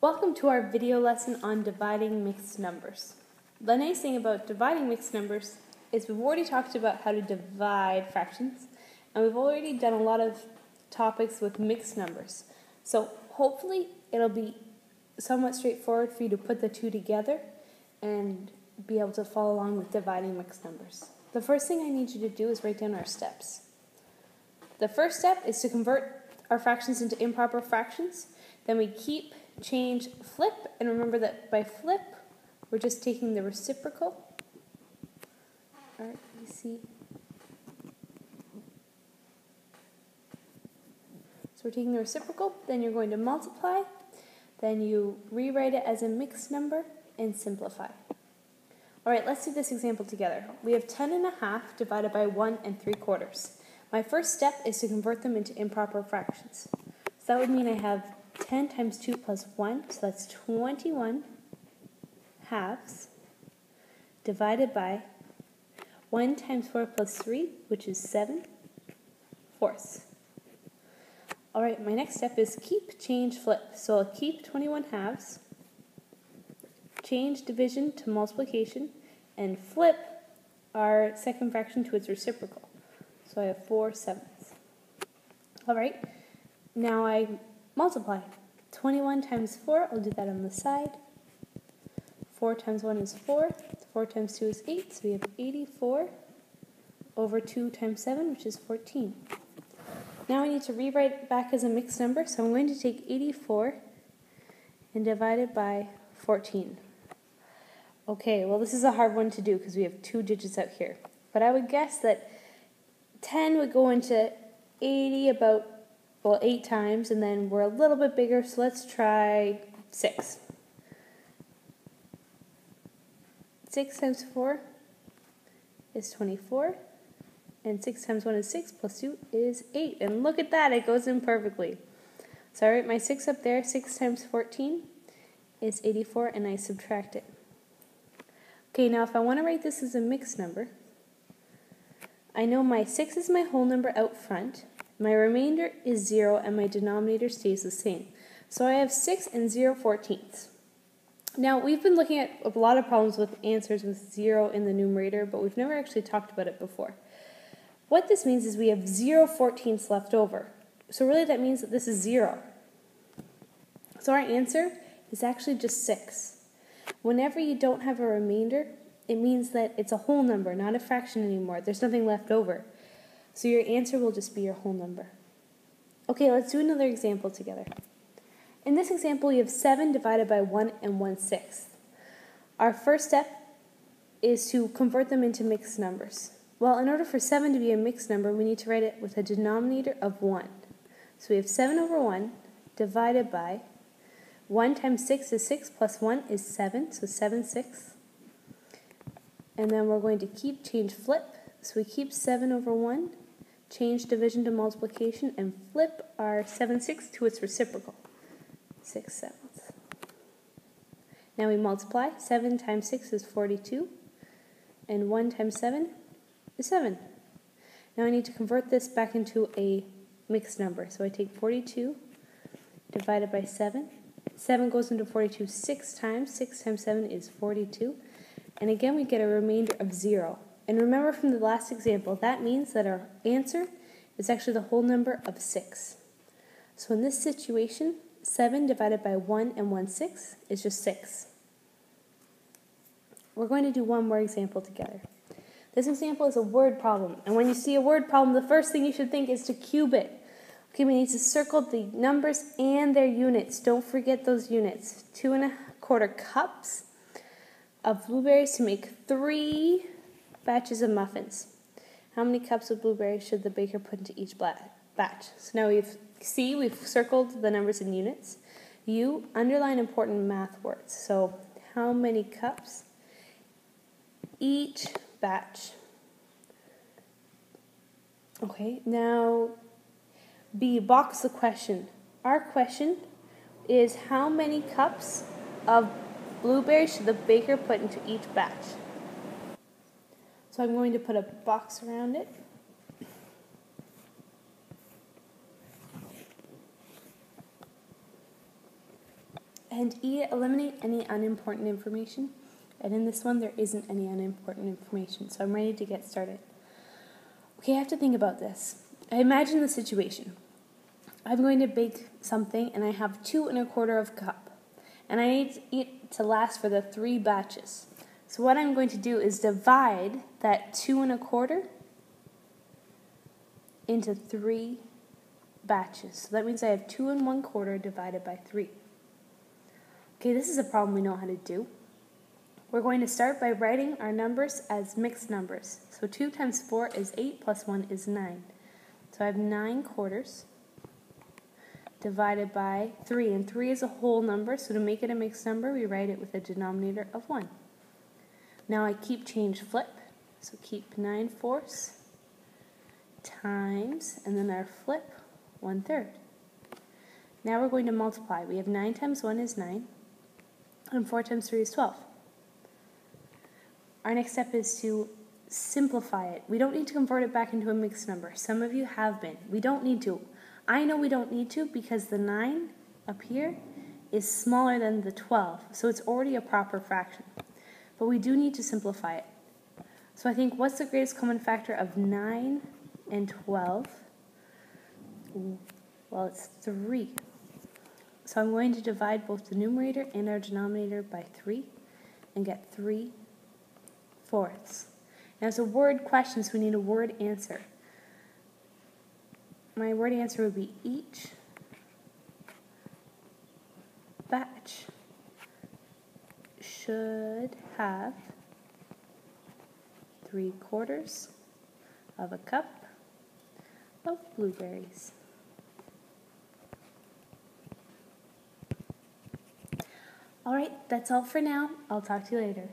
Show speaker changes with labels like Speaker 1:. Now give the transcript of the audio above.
Speaker 1: Welcome to our video lesson on dividing mixed numbers. The nice thing about dividing mixed numbers is we've already talked about how to divide fractions, and we've already done a lot of topics with mixed numbers. So hopefully it'll be somewhat straightforward for you to put the two together and be able to follow along with dividing mixed numbers. The first thing I need you to do is write down our steps. The first step is to convert our fractions into improper fractions. Then we keep, change, flip, and remember that by flip, we're just taking the reciprocal. Alright, you see. So we're taking the reciprocal, then you're going to multiply, then you rewrite it as a mixed number and simplify. Alright, let's do this example together. We have 10½ divided by 1 3/4. My first step is to convert them into improper fractions. So that would mean I have 10 times 2 plus 1, so that's 21 halves, divided by 1 times 4 plus 3, which is 7 fourths. Alright, my next step is keep, change, flip. So I'll keep 21 halves, change division to multiplication, and flip our second fraction to its reciprocal. So I have 4/7. Alright, now I multiply. 21 times 4, I'll do that on the side. 4 times 1 is 4. 4 times 2 is 8, so we have 84 over 2 times 7, which is 14. Now I need to rewrite it back as a mixed number, so I'm going to take 84 and divide it by 14. Okay, well this is a hard one to do because we have two digits out here. But I would guess that 10 would go into 80 about, 8 times, and then we're a little bit bigger, so let's try 6. 6 times 4 is 24, and 6 times 1 is 6, plus 2 is 8. And look at that, it goes in perfectly. So I write my 6 up there. 6 times 14 is 84, and I subtract it. Okay, now if I want to write this as a mixed number, I know my 6 is my whole number out front, my remainder is 0, and my denominator stays the same. So I have 6 and 0/14. Now, we've been looking at a lot of problems with answers with 0 in the numerator, but we've never actually talked about it before. What this means is we have 0/14 left over. So really that means that this is 0. So our answer is actually just 6. Whenever you don't have a remainder, it means that it's a whole number, not a fraction anymore. There's nothing left over. So your answer will just be your whole number. Okay, let's do another example together. In this example, you have 7 divided by 1 1/6. Our first step is to convert them into mixed numbers. Well, in order for 7 to be a mixed number, we need to write it with a denominator of 1. So we have 7 over 1 divided by 1 times 6 is 6, plus 1 is 7, so 7/6. And then we're going to keep, change, flip. So we keep 7 over 1, change division to multiplication, and flip our 7/6 to its reciprocal, 6/7. Now we multiply. 7 times 6 is 42, and 1 times 7 is 7. Now I need to convert this back into a mixed number. So I take 42 divided by 7. 7 goes into 42 6 times. 6 times 7 is 42. And again, we get a remainder of 0. And remember from the last example, that means that our answer is actually the whole number of 6. So in this situation, 7 divided by 1 1/6 is just 6. We're going to do one more example together. This example is a word problem. And when you see a word problem, the first thing you should think is to cube it. Okay, we need to circle the numbers and their units. Don't forget those units. 2 1/4 cups of blueberries to make 3 batches of muffins. How many cups of blueberries should the baker put into each batch? So now we've circled the numbers in units. You underline important math words. So how many cups each batch? Okay, now B, box the question. Our question is how many cups of blueberries should the baker put into each batch? So I'm going to put a box around it. And E, eliminate any unimportant information. And in this one, there isn't any unimportant information, so I'm ready to get started. Okay, I have to think about this. I imagine the situation. I'm going to bake something, and I have 2 1/4 cup. And I need it to last for the 3 batches. So what I'm going to do is divide that 2 1/4 into 3 batches. So that means I have 2 1/4 divided by 3. Okay, this is a problem we know how to do. We're going to start by writing our numbers as mixed numbers. So 2 times 4 is 8 plus 1 is 9. So I have 9/4 divided by 3. And 3 is a whole number, so to make it a mixed number, we write it with a denominator of 1. Now I keep change flip. So keep 9/4 times, and then our flip, 1/3. Now we're going to multiply. We have 9 times 1 is 9, and 4 times 3 is 12. Our next step is to simplify it. We don't need to convert it back into a mixed number. Some of you have been. We don't need to. I know we don't need to because the 9 up here is smaller than the 12, so it's already a proper fraction. But we do need to simplify it. So I think, what's the greatest common factor of 9 and 12? Well, it's 3. So I'm going to divide both the numerator and our denominator by 3 and get 3/4. Now it's a word question, so we need a word answer. My word answer would be each batch should have 3/4 of a cup of blueberries. Alright, that's all for now. I'll talk to you later.